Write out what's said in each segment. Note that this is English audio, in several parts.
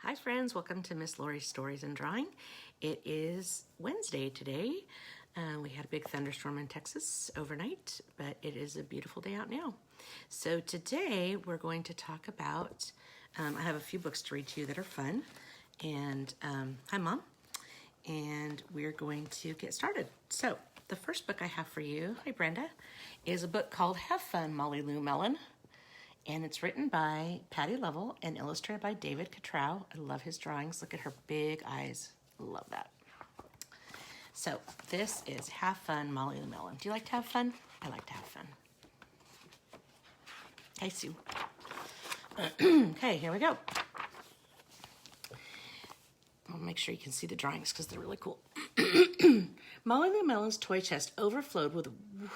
Hi friends, welcome to Miss Lori's Stories and Drawing. It is Wednesday today. We had a big thunderstorm in Texas overnight, but it is a beautiful day out now. So today we're going to talk about, I have a few books to read to you that are fun. And hi Mom. And we're going to get started. So the first book I have for you, hi Brenda, is a book called Have Fun, Molly Lou Mellon. And it's written by Patty Lovell and illustrated by David Catrow. I love his drawings. Look at her big eyes. Love that. So this is Have Fun, Molly Lou Mellon. Do you like to have fun? I like to have fun. Hi, Sue. Okay, here we go. I'll make sure you can see the drawings because they're really cool. Molly Lou Mellon's toy chest overflowed with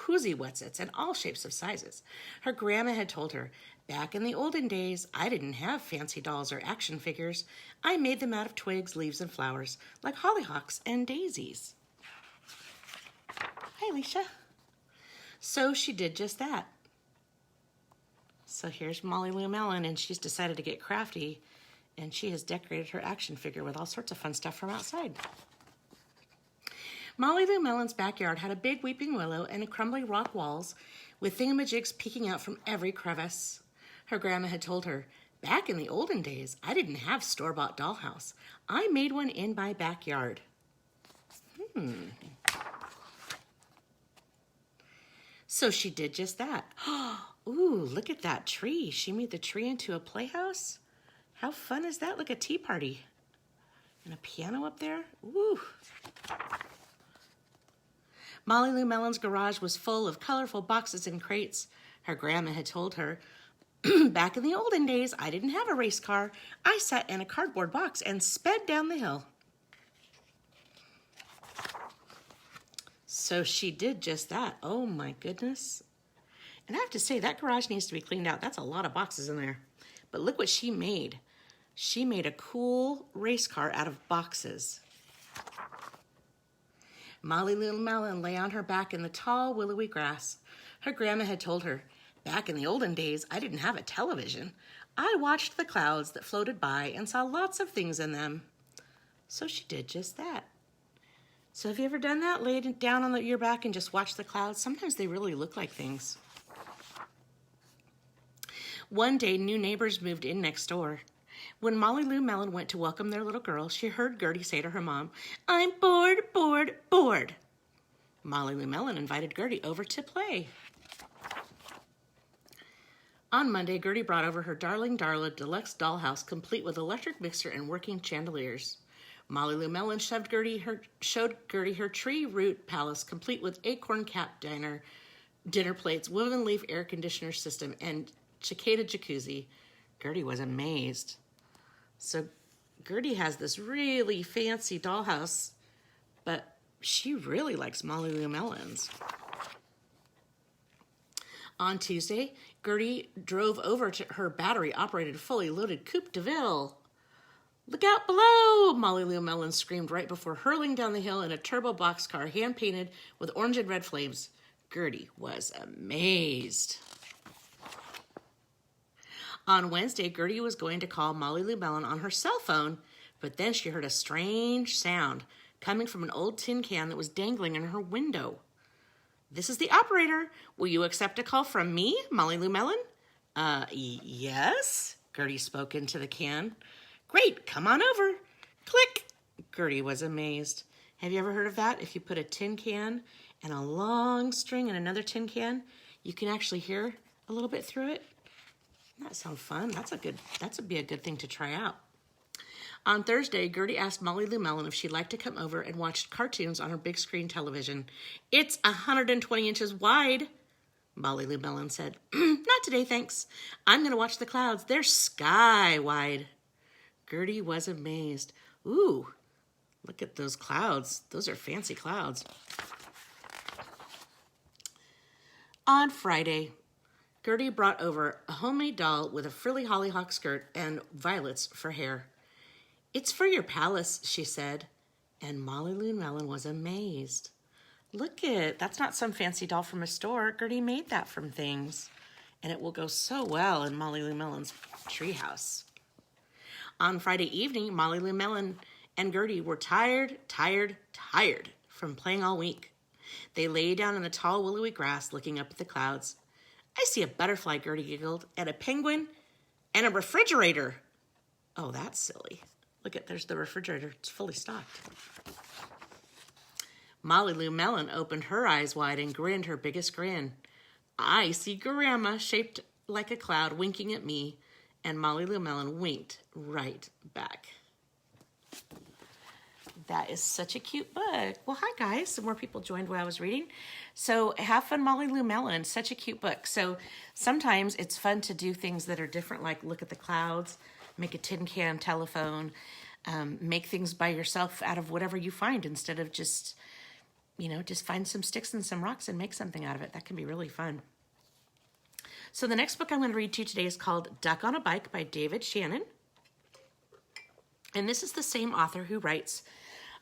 whoozy whatsits and all shapes of sizes. Her grandma had told her, back in the olden days, I didn't have fancy dolls or action figures. I made them out of twigs, leaves, and flowers, like hollyhocks and daisies. Hi, Alicia. So she did just that. So here's Molly Lou Mellon, and she's decided to get crafty, and she has decorated her action figure with all sorts of fun stuff from outside. Molly Lou Mellon's backyard had a big weeping willow and crumbly rock walls with thingamajigs peeking out from every crevice. Her grandma had told her, back in the olden days, I didn't have store-bought dollhouse. I made one in my backyard. So she did just that. Ooh, look at that tree. She made the tree into a playhouse. How fun is that? Like a tea party. And a piano up there. Ooh. Molly Lou Mellon's garage was full of colorful boxes and crates. Her grandma had told her, back in the olden days, I didn't have a race car. I sat in a cardboard box and sped down the hill. So she did just that. Oh my goodness. And I have to say, that garage needs to be cleaned out. That's a lot of boxes in there. But look what she made. She made a cool race car out of boxes. Molly Lou Mellon lay on her back in the tall, willowy grass. Her grandma had told her, back in the olden days, I didn't have a television. I watched the clouds that floated by and saw lots of things in them. So she did just that. So have you ever done that? Laid down on your back and just watched the clouds? Sometimes they really look like things. One day, new neighbors moved in next door. When Molly Lou Mellon went to welcome their little girl, she heard Gertie say to her mom, I'm bored, bored, bored. Molly Lou Mellon invited Gertie over to play. On Monday, Gertie brought over her darling Darla deluxe dollhouse complete with electric mixer and working chandeliers. Molly Lou Mellon showed Gertie her tree root palace complete with acorn cap dinner plates, woven leaf air conditioner system, and cicada jacuzzi. Gertie was amazed. So Gertie has this really fancy dollhouse, but she really likes Molly Lou Mellon's. On Tuesday, Gertie drove over to her battery-operated, fully loaded Coupe de Ville. Look out below, Molly Lou Mellon screamed right before hurling down the hill in a turbo boxcar hand-painted with orange and red flames. Gertie was amazed. On Wednesday, Gertie was going to call Molly Lou Mellon on her cell phone, but then she heard a strange sound coming from an old tin can that was dangling in her window. This is the operator. Will you accept a call from me, Molly Lou Mellon? Yes, Gertie spoke into the can. Great, come on over. Click. Gertie was amazed. Have you ever heard of that? If you put a tin can and a long string in another tin can, you can actually hear a little bit through it. That sounds fun. That'd be a good thing to try out. On Thursday, Gertie asked Molly Lou Mellon if she'd like to come over and watch cartoons on her big screen television. It's 120 inches wide, Molly Lou Mellon said. Not today, thanks. I'm going to watch the clouds. They're sky wide. Gertie was amazed. Ooh, look at those clouds. Those are fancy clouds. On Friday, Gertie brought over a homemade doll with a frilly hollyhock skirt and violets for hair. It's for your palace, she said, and Molly Lou Mellon was amazed. Look that's not some fancy doll from a store. Gertie made that from things, and it will go so well in Molly Lou Mellon's treehouse. On Friday evening, Molly Lou Melon and Gertie were tired from playing all week. They lay down in the tall willowy grass looking up at the clouds. I see a butterfly, Gertie giggled, and a penguin, and a refrigerator. Oh, that's silly. Look at, there's the refrigerator. It's fully stocked. Molly Lou Melon opened her eyes wide and grinned her biggest grin. I see Grandma shaped like a cloud winking at me, and Molly Lou Melon winked right back. That is such a cute book. Well, hi guys. Some more people joined while I was reading. So have fun, Molly Lou Melon. Such a cute book. So sometimes it's fun to do things that are different, like look at the clouds, make a tin can telephone, make things by yourself out of whatever you find instead of just, just find some sticks and some rocks and make something out of it. That can be really fun. So the next book I'm going to read to you today is called Duck on a Bike by David Shannon. And this is the same author who writes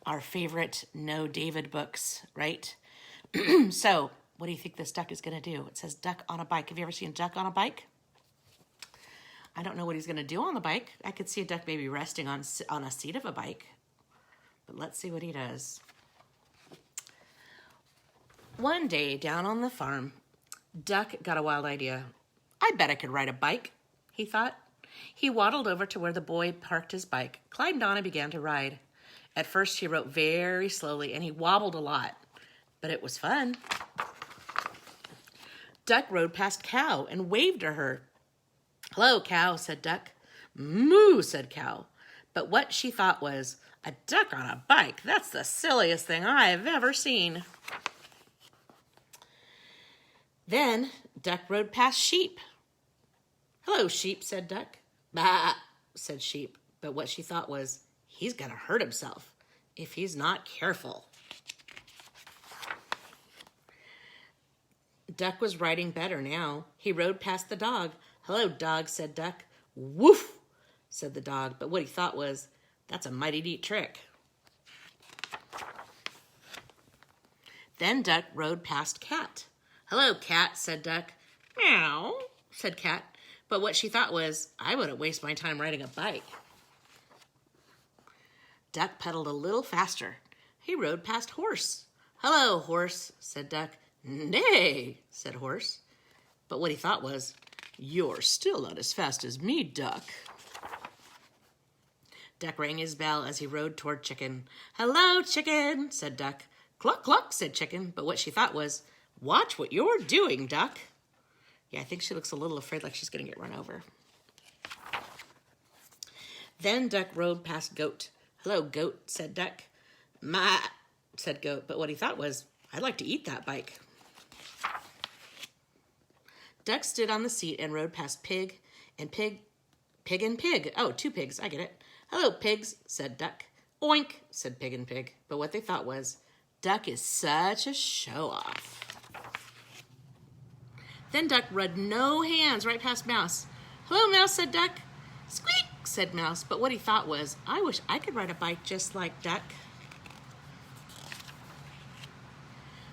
our favorite No David books, right? So what do you think this duck is going to do? It says duck on a bike. Have you ever seen a duck on a bike? I don't know what he's going to do on the bike. I could see a duck maybe resting on a seat of a bike. But let's see what he does. One day down on the farm, Duck got a wild idea. I bet I could ride a bike, he thought. He waddled over to where the boy parked his bike, climbed on, and began to ride. At first, he rode very slowly, and he wobbled a lot, but it was fun. Duck rode past Cow and waved to her. Hello, Cow, said Duck. Moo, said Cow. But what she thought was, a duck on a bike? That's the silliest thing I've ever seen. Then Duck rode past Sheep. Hello, Sheep, said Duck. Bah, said Sheep. But what she thought was, he's going to hurt himself if he's not careful. Duck was riding better now. He rode past the dog. Hello, dog, said Duck. Woof, said the dog. But what he thought was, that's a mighty neat trick. Then Duck rode past Cat. Hello, Cat, said Duck. Meow, said Cat. But what she thought was, I wouldn't waste my time riding a bike. Duck pedaled a little faster. He rode past Horse. Hello, Horse, said Duck. Nay, said Horse. But what he thought was, you're still not as fast as me, Duck. Duck rang his bell as he rode toward Chicken. Hello, Chicken, said Duck. Cluck, cluck, said Chicken. But what she thought was, watch what you're doing, Duck. Yeah, I think she looks a little afraid like she's going to get run over. Then Duck rode past Goat. Hello, Goat, said Duck. Ma, said Goat. But what he thought was, I'd like to eat that bike. Duck stood on the seat and rode past Pig and Pig. Oh, two pigs, I get it. Hello, pigs, said Duck. Oink, said Pig and Pig. But what they thought was, Duck is such a show-off. Then Duck rode no hands right past Mouse. Hello, Mouse, said Duck. Squeak, said Mouse. But what he thought was, I wish I could ride a bike just like Duck.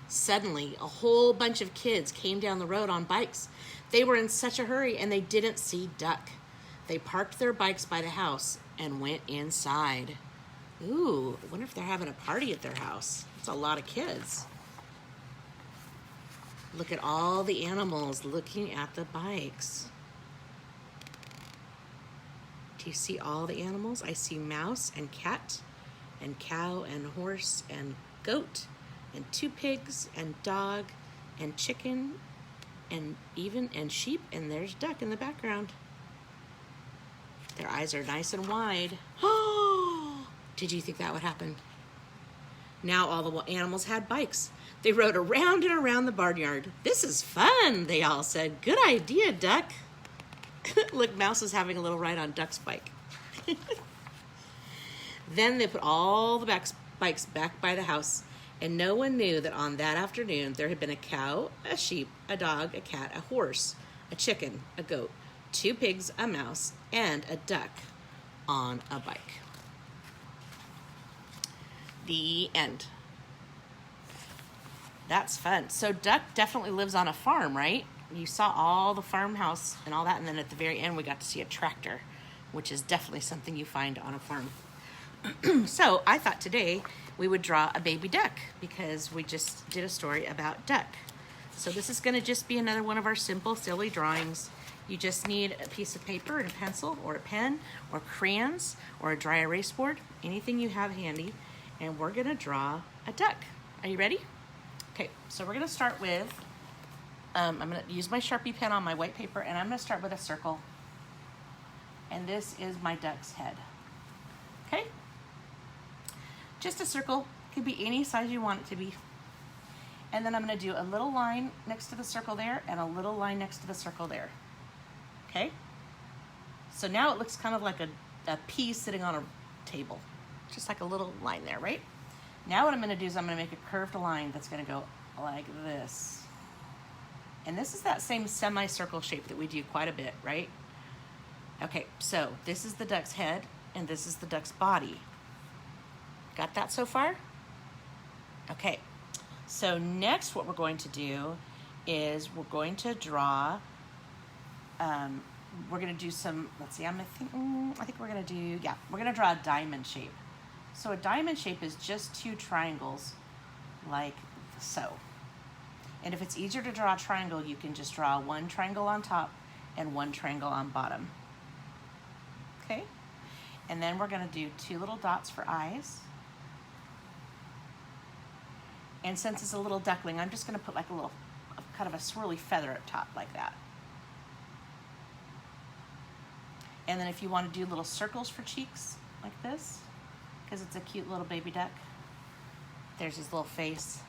Suddenly, a whole bunch of kids came down the road on bikes. They were in such a hurry, and they didn't see Duck. They parked their bikes by the house and went inside. Ooh, I wonder if they're having a party at their house. It's a lot of kids. Look at all the animals looking at the bikes. Do you see all the animals? I see mouse and cat and cow and horse and goat and two pigs and dog and chicken and sheep, and there's Duck in the background. Their eyes are nice and wide. Oh, did you think that would happen? Now all the animals had bikes. They rode around and around the barnyard. This is fun, they all said. Good idea, Duck. Look, Mouse is having a little ride on Duck's bike. Then they put all the bikes back by the house, and no one knew that on that afternoon there had been a cow, a sheep, a dog, a cat, a horse, a chicken, a goat, two pigs, a mouse, and a duck on a bike. The end. That's fun. So Duck definitely lives on a farm, right? You saw all the farmhouse and all that, and then at the very end we got to see a tractor. which is definitely something you find on a farm. So I thought today we would draw a baby duck because we just did a story about duck. So this is going to just be another one of our simple, silly drawings. You just need a piece of paper and a pencil or a pen or crayons or a dry erase board, anything you have handy, and we're going to draw a duck. Are you ready? Okay, so we're going to start with, I'm going to use my Sharpie pen on my white paper, and I'm going to start with a circle. And this is my duck's head. Okay? Just a circle, could be any size you want it to be. And then I'm going to do a little line next to the circle there and a little line next to the circle there. Okay? So now it looks kind of like a pea sitting on a table. Just like a little line there, right? Now what I'm going to do is I'm going to make a curved line that's going to go like this. And this is that same semicircle shape that we do quite a bit, right? Okay, so this is the duck's head and this is the duck's body. Got that so far? Okay. So next what we're going to do is we're going to draw, we're going to do some, let's see, I think we're going to do, yeah, we're going to draw a diamond shape. So a diamond shape is just two triangles like so. And if it's easier to draw a triangle, you can just draw one triangle on top and one triangle on bottom. Okay? And then we're going to do two little dots for eyes. And since it's a little duckling, I'm just going to put like a little, kind of a swirly feather up top like that. And then if you want to do little circles for cheeks like this, because it's a cute little baby duck, there's his little face.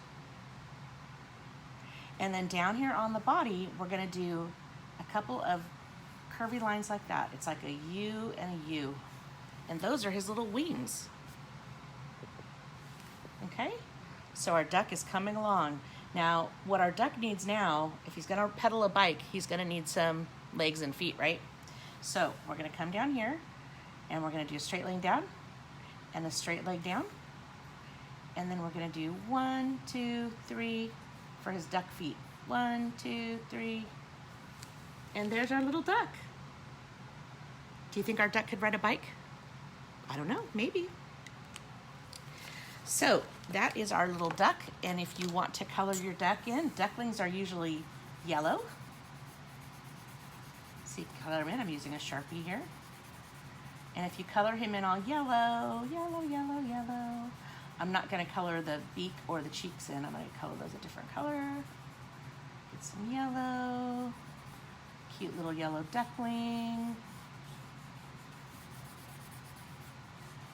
And then down here on the body, we're going to do a couple of curvy lines like that. It's like a U and a U. And those are his little wings. Okay? So our duck is coming along. Now, what our duck needs now, if he's going to pedal a bike, he's going to need some legs and feet, right? So we're going to come down here, and we're going to do a straight leg down, and a straight leg down. And then we're going to do 1, 2, 3 for his duck feet. 1, 2, 3. And there's our little duck. Do you think our duck could ride a bike? I don't know, maybe. So that is our little duck, and if you want to color your duck in, ducklings are usually yellow. So you can color him in. I'm using a Sharpie here. And if you color him in all yellow, yellow, yellow, yellow, I'm not going to color the beak or the cheeks in. I'm going to color those a different color. Get some yellow. Cute little yellow duckling.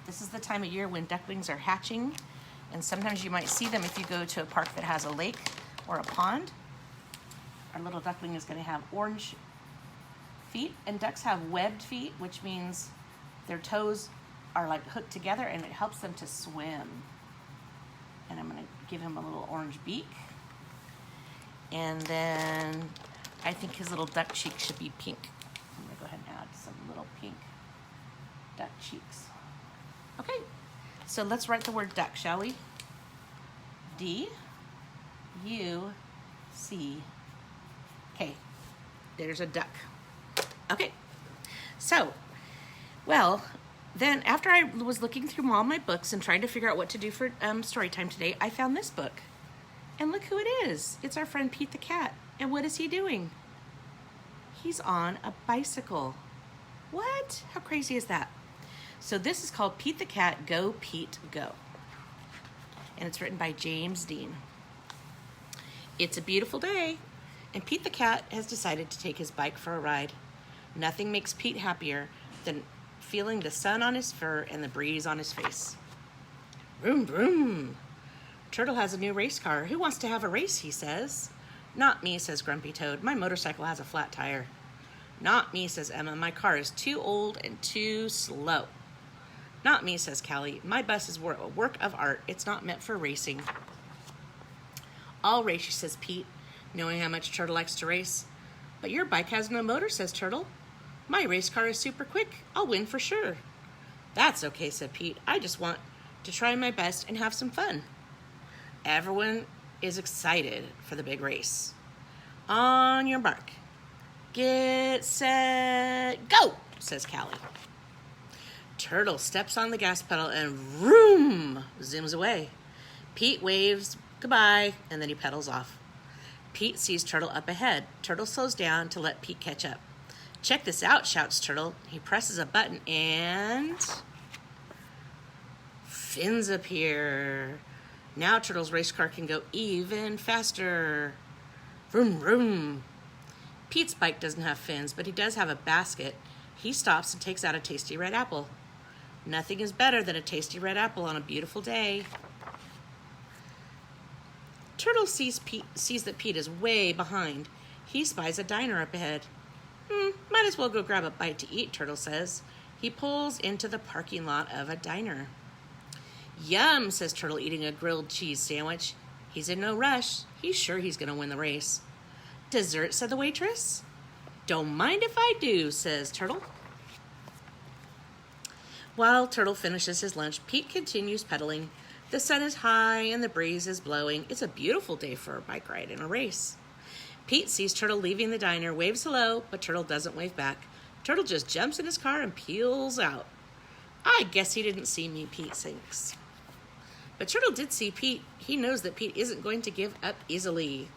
This is the time of year when ducklings are hatching, and sometimes you might see them if you go to a park that has a lake or a pond. Our little duckling is going to have orange feet, and ducks have webbed feet, which means their toes are like hooked together and it helps them to swim. And I'm going to give him a little orange beak. And then I think his little duck cheek should be pink. I'm going to go ahead and add some little pink duck cheeks. Okay, so let's write the word duck, shall we? D-U-C. Okay, there's a duck. Okay, so, well, then after I was looking through all my books and trying to figure out what to do for story time today, I found this book. And look who it is. It's our friend Pete the cat. And what is he doing? He's on a bicycle. What? How crazy is that? So this is called Pete the Cat, Go Pete Go. And it's written by James Dean. It's a beautiful day, and Pete the cat has decided to take his bike for a ride. Nothing makes Pete happier than feeling the sun on his fur and the breeze on his face. Vroom, vroom. Turtle has a new race car. Who wants to have a race, he says. Not me, says Grumpy Toad. My motorcycle has a flat tire. Not me, says Emma. My car is too old and too slow. Not me, says Callie. My bus is a work of art. It's not meant for racing. I'll race you, says Pete, knowing how much Turtle likes to race. But your bike has no motor, says Turtle. My race car is super quick. I'll win for sure. That's okay, said Pete. I just want to try my best and have some fun. Everyone is excited for the big race. On your mark. Get set, go, says Callie. Turtle steps on the gas pedal and vroom, zooms away. Pete waves goodbye, and then he pedals off. Pete sees Turtle up ahead. Turtle slows down to let Pete catch up. Check this out, shouts Turtle. He presses a button and fins appear. Now Turtle's race car can go even faster. Vroom, vroom. Pete's bike doesn't have fins, but he does have a basket. He stops and takes out a tasty red apple. Nothing is better than a tasty red apple on a beautiful day. Turtle sees that Pete is way behind. He spies a diner up ahead. Might as well go grab a bite to eat, Turtle says. He pulls into the parking lot of a diner. Yum, says Turtle, eating a grilled cheese sandwich. He's in no rush. He's sure he's going to win the race. Dessert, said the waitress. Don't mind if I do, says Turtle. While Turtle finishes his lunch, Pete continues pedaling. The sun is high and the breeze is blowing. It's a beautiful day for a bike ride and a race. Pete sees Turtle leaving the diner, waves hello, but Turtle doesn't wave back. Turtle just jumps in his car and peels out. I guess he didn't see me, Pete thinks. But Turtle did see Pete. He knows that Pete isn't going to give up easily.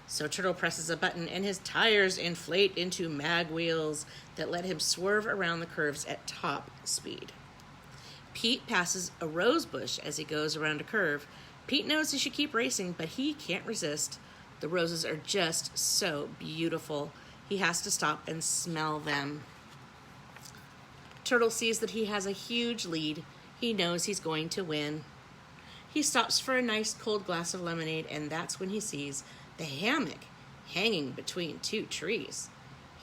So Turtle presses a button and his tires inflate into mag wheels that let him swerve around the curves at top speed. Pete passes a rose bush as he goes around a curve. Pete knows he should keep racing, but he can't resist. The roses are just so beautiful. He has to stop and smell them. Turtle sees that he has a huge lead. He knows he's going to win. He stops for a nice cold glass of lemonade, and that's when he sees the hammock hanging between two trees.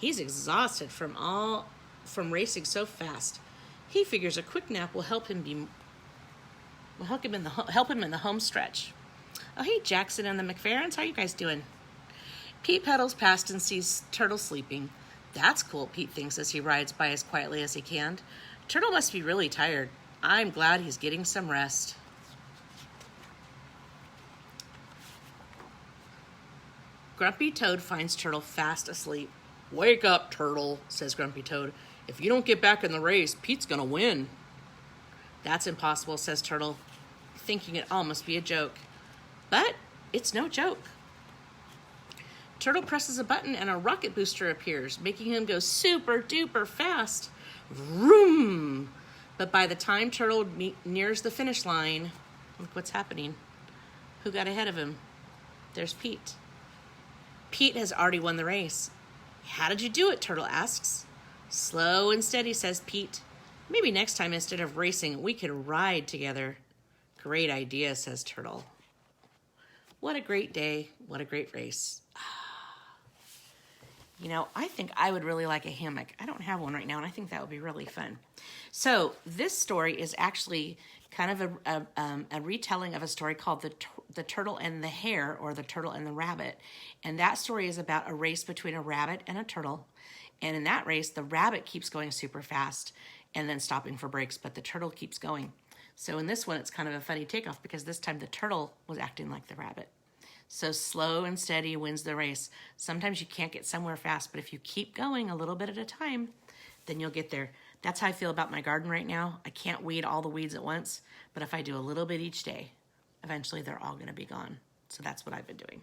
He's exhausted from racing so fast. He figures a quick nap will help him in the home stretch. Oh, hey, Jackson and the McFerrins, how you guys doing? Pete pedals past and sees Turtle sleeping. That's cool, Pete thinks as he rides by as quietly as he can. Turtle must be really tired. I'm glad he's getting some rest. Grumpy Toad finds Turtle fast asleep. Wake up, Turtle, says Grumpy Toad. If you don't get back in the race, Pete's gonna win. That's impossible, says Turtle, thinking it all must be a joke. But it's no joke. Turtle presses a button and a rocket booster appears, making him go super duper fast. Vroom! But by the time Turtle nears the finish line, look what's happening. Who got ahead of him? There's Pete. Pete has already won the race. How did you do it? Turtle asks. Slow and steady, says Pete. Maybe next time instead of racing, we could ride together. Great idea, says Turtle. What a great day. What a great race. You know, I think I would really like a hammock. I don't have one right now, and I think that would be really fun. So this story is actually kind of a retelling of a story called the Turtle and the Hare, or the Turtle and the Rabbit. And that story is about a race between a rabbit and a turtle. And in that race, the rabbit keeps going super fast and then stopping for breaks, but the turtle keeps going. So in this one, it's kind of a funny takeoff because this time the turtle was acting like the rabbit. So slow and steady wins the race. Sometimes you can't get somewhere fast, but if you keep going a little bit at a time, then you'll get there. That's how I feel about my garden right now. I can't weed all the weeds at once, but if I do a little bit each day, eventually they're all going to be gone. So that's what I've been doing.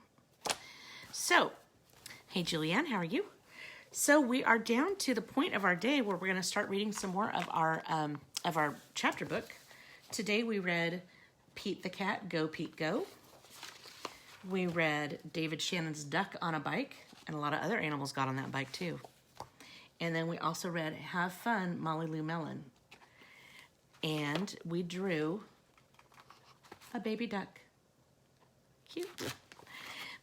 So, hey Julianne, how are you? So we are down to the point of our day where we're going to start reading some more of our chapter book. Today we read Pete the Cat, Go Pete Go. We read David Shannon's Duck on a Bike, and a lot of other animals got on that bike too. And then we also read Have Fun, Molly Lou Melon. And we drew a baby duck. Cute.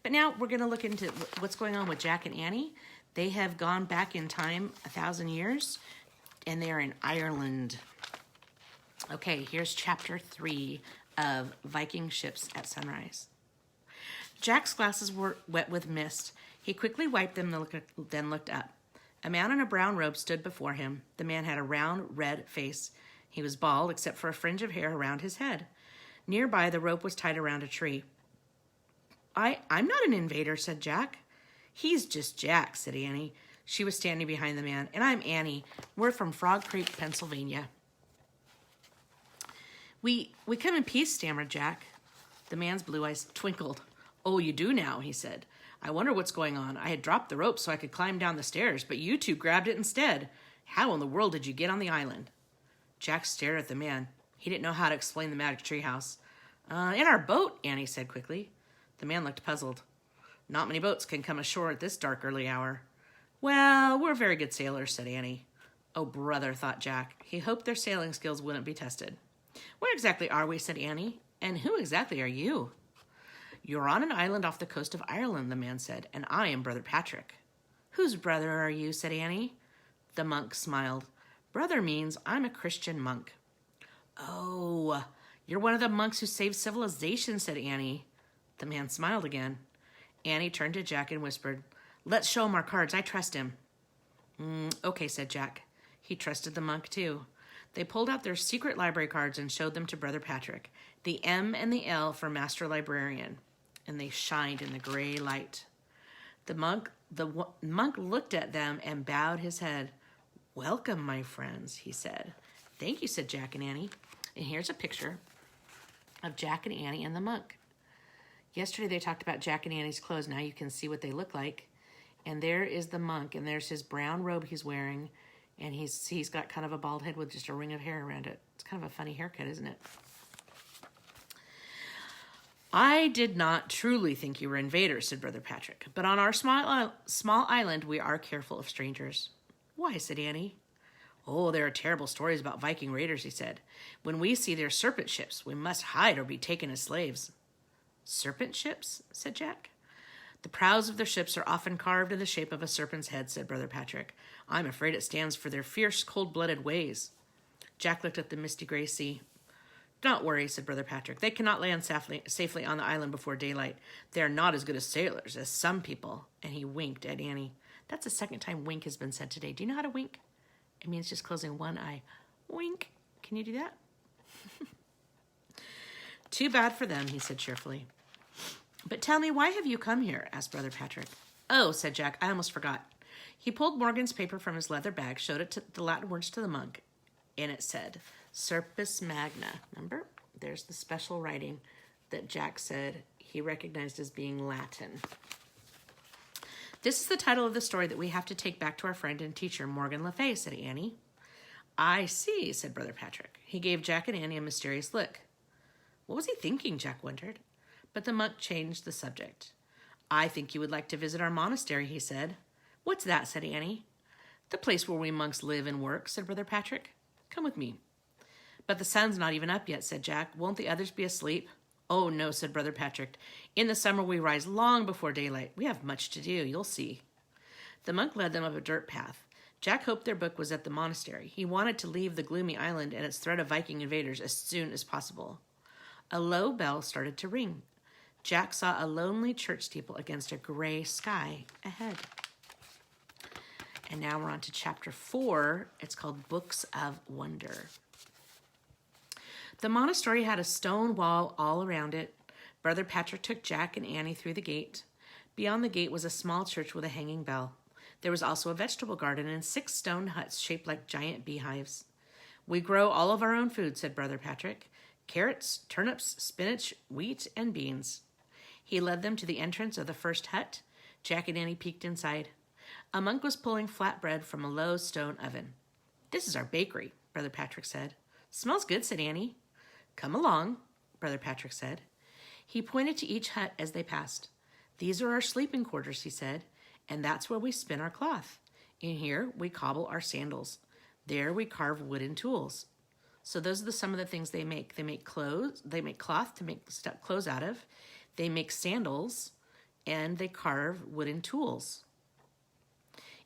But now we're going to look into what's going on with Jack and Annie. They have gone back in time 1,000 years, and they are in Ireland. Okay, here's chapter 3 of Viking Ships at Sunrise. Jack's glasses were wet with mist. He quickly wiped them, then looked up. A man in a brown robe stood before him. The man had a round, red face. He was bald, except for a fringe of hair around his head. Nearby, the rope was tied around a tree. I'm not an invader, said Jack. He's just Jack, said Annie. She was standing behind the man. And I'm Annie. We're from Frog Creek, Pennsylvania. We come in peace, stammered Jack. The man's blue eyes twinkled. Oh, you do now, he said. I wonder what's going on. I had dropped the rope so I could climb down the stairs, but you two grabbed it instead. How in the world did you get on the island? Jack stared at the man. He didn't know how to explain the magic treehouse. In our boat, Annie said quickly. The man looked puzzled. Not many boats can come ashore at this dark early hour. Well, we're very good sailors, said Annie. Oh, brother, thought Jack. He hoped their sailing skills wouldn't be tested. Where exactly are we, said Annie. And who exactly are you? You're on an island off the coast of Ireland, the man said, and I am Brother Patrick. Whose brother are you, said Annie. The monk smiled. Brother means I'm a Christian monk. Oh, you're one of the monks who saved civilization, said Annie. The man smiled again. Annie turned to Jack and whispered, Let's show him our cards. I trust him. Okay, said Jack. He trusted the monk, too. They pulled out their secret library cards and showed them to Brother Patrick, the M and the L for Master Librarian, and they shined in the gray light. The monk looked at them and bowed his head. Welcome, my friends, he said. Thank you, said Jack and Annie. And here's a picture of Jack and Annie and the monk. Yesterday they talked about Jack and Annie's clothes. Now you can see what they look like. And there is the monk, and there's his brown robe he's wearing, and he's got kind of a bald head with just a ring of hair around it. It's kind of a funny haircut, isn't it? I did not truly think you were invaders, said Brother Patrick, but on our small island we are careful of strangers. Why, said Annie. Oh, there are terrible stories about Viking raiders, he said. When we see their serpent ships, we must hide or be taken as slaves. Serpent ships? Said Jack. The prows of their ships are often carved in the shape of a serpent's head, said Brother Patrick. I'm afraid it stands for their fierce, cold-blooded ways. Jack looked at the misty gray sea. Don't worry, said Brother Patrick. They cannot land safely on the island before daylight. They are not as good as sailors as some people. And he winked at Annie. That's the second time wink has been said today. Do you know how to wink? It means just closing one eye. Wink. Can you do that? Too bad for them, he said cheerfully. But tell me, why have you come here? Asked Brother Patrick. Oh, said Jack, I almost forgot. He pulled Morgan's paper from his leather bag, showed it the Latin words to the monk, and it said, Serpus Magna. Remember? There's the special writing that Jack said he recognized as being Latin. This is the title of the story that we have to take back to our friend and teacher, Morgan Le Fay, said Annie. I see, said Brother Patrick. He gave Jack and Annie a mysterious look. What was he thinking, Jack wondered. But the monk changed the subject. I think you would like to visit our monastery, he said. What's that, said Annie. The place where we monks live and work, said Brother Patrick. Come with me. But the sun's not even up yet, said Jack. Won't the others be asleep? Oh, no, said Brother Patrick. In the summer we rise long before daylight. We have much to do, you'll see. The monk led them up a dirt path. Jack hoped their book was at the monastery. He wanted to leave the gloomy island and its threat of Viking invaders as soon as possible. A low bell started to ring. Jack saw a lonely church steeple against a gray sky ahead. And now we're on to chapter 4. It's called Books of Wonder. The monastery had a stone wall all around it. Brother Patrick took Jack and Annie through the gate. Beyond the gate was a small church with a hanging bell. There was also a vegetable garden and 6 stone huts shaped like giant beehives. We grow all of our own food, said Brother Patrick. Carrots, turnips, spinach, wheat, and beans. He led them to the entrance of the first hut. Jack and Annie peeked inside. A monk was pulling flatbread from a low stone oven. This is our bakery, Brother Patrick said. Smells good, said Annie. Come along, Brother Patrick said. He pointed to each hut as they passed. These are our sleeping quarters, he said, and that's where we spin our cloth. In here, we cobble our sandals. There we carve wooden tools. So those are some of the things they make. They make clothes. They make cloth to make clothes out of. They make sandals, and they carve wooden tools.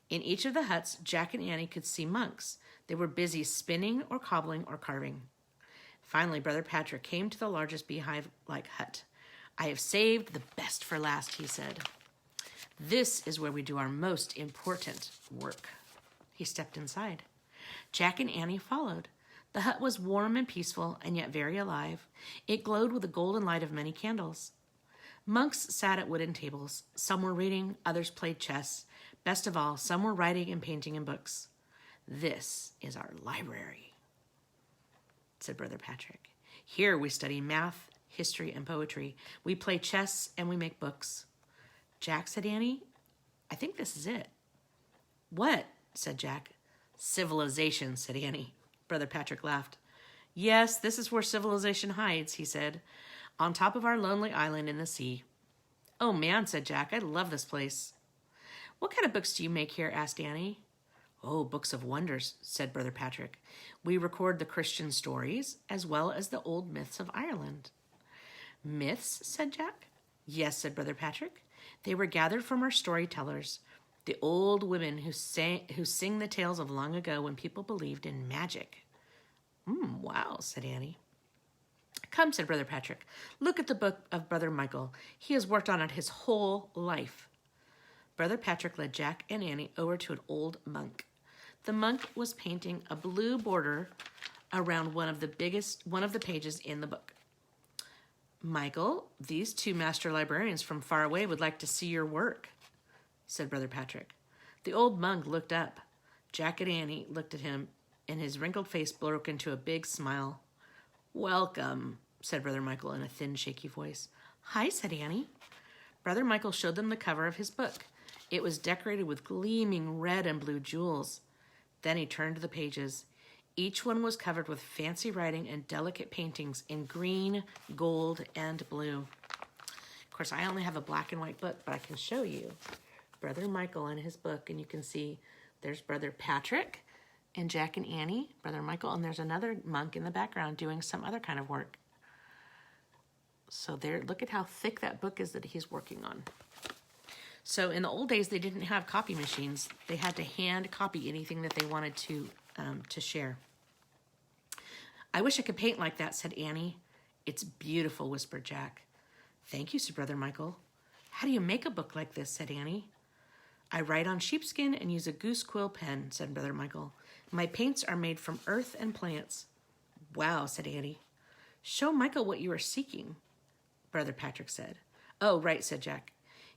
In each of the huts, Jack and Annie could see monks. They were busy spinning or cobbling or carving. Finally, Brother Patrick came to the largest beehive-like hut. I have saved the best for last, he said. This is where we do our most important work. He stepped inside. Jack and Annie followed. The hut was warm and peaceful, and yet very alive. It glowed with the golden light of many candles. Monks sat at wooden tables. Some were reading, others played chess. Best of all, some were writing and painting in books. This is our library. said Brother Patrick. Here we study math, history, and poetry. We play chess and we make books. Jack, said Annie, I think this is it. What? Said Jack. Civilization, said Annie. Brother Patrick laughed. Yes, this is where civilization hides, he said, on top of our lonely island in the sea. Oh, man, said Jack, I love this place. What kind of books do you make here? Asked Annie. Oh, books of wonders, said Brother Patrick. We record the Christian stories as well as the old myths of Ireland. Myths, said Jack. Yes, said Brother Patrick. They were gathered from our storytellers, the old women who sing the tales of long ago when people believed in magic. Wow, said Annie. Come, said Brother Patrick. Look at the book of Brother Michael. He has worked on it his whole life. Brother Patrick led Jack and Annie over to an old monk. The monk was painting a blue border around one of the pages in the book. Michael, these two master librarians from far away would like to see your work, said Brother Patrick. The old monk looked up. Jack and Annie looked at him, and his wrinkled face broke into a big smile. Welcome, said Brother Michael in a thin, shaky voice. Hi, said Annie. Brother Michael showed them the cover of his book. It was decorated with gleaming red and blue jewels. Then he turned to the pages. Each one was covered with fancy writing and delicate paintings in green, gold, and blue. Of course, I only have a black and white book, but I can show you Brother Michael and his book, and you can see there's Brother Patrick and Jack and Annie, Brother Michael, and there's another monk in the background doing some other kind of work. So there, look at how thick that book is that he's working on. So in the old days, they didn't have copy machines. They had to hand copy anything that they wanted to share. I wish I could paint like that, said Annie. It's beautiful, whispered Jack. Thank you, said Brother Michael. How do you make a book like this, said Annie. I write on sheepskin and use a goose quill pen, said Brother Michael. My paints are made from earth and plants. Wow, said Annie. Show Michael what you are seeking, Brother Patrick said. Oh, right, said Jack.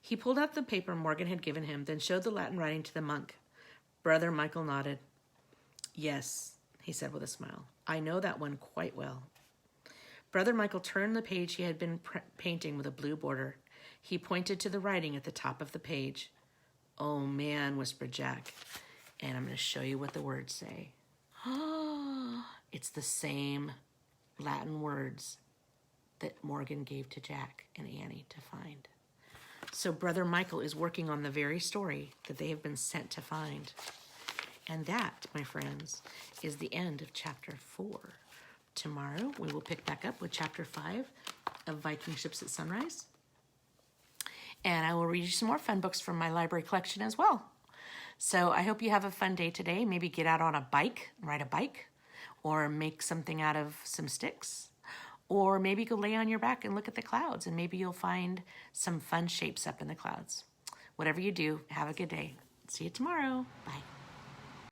He pulled out the paper Morgan had given him, then showed the Latin writing to the monk. Brother Michael nodded. Yes, he said with a smile. I know that one quite well. Brother Michael turned the page he had been painting with a blue border. He pointed to the writing at the top of the page. Oh, man, whispered Jack. And I'm going to show you what the words say. It's the same Latin words that Morgan gave to Jack and Annie to find. So Brother Michael is working on the very story that they have been sent to find. And that, my friends, is the end of Chapter 4. Tomorrow, we will pick back up with Chapter 5 of Viking Ships at Sunrise. And I will read you some more fun books from my library collection as well. So I hope you have a fun day today. Maybe get out on a bike, ride a bike, or make something out of some sticks. Or maybe go lay on your back and look at the clouds, and maybe you'll find some fun shapes up in the clouds. Whatever you do, have a good day. See you tomorrow. Bye.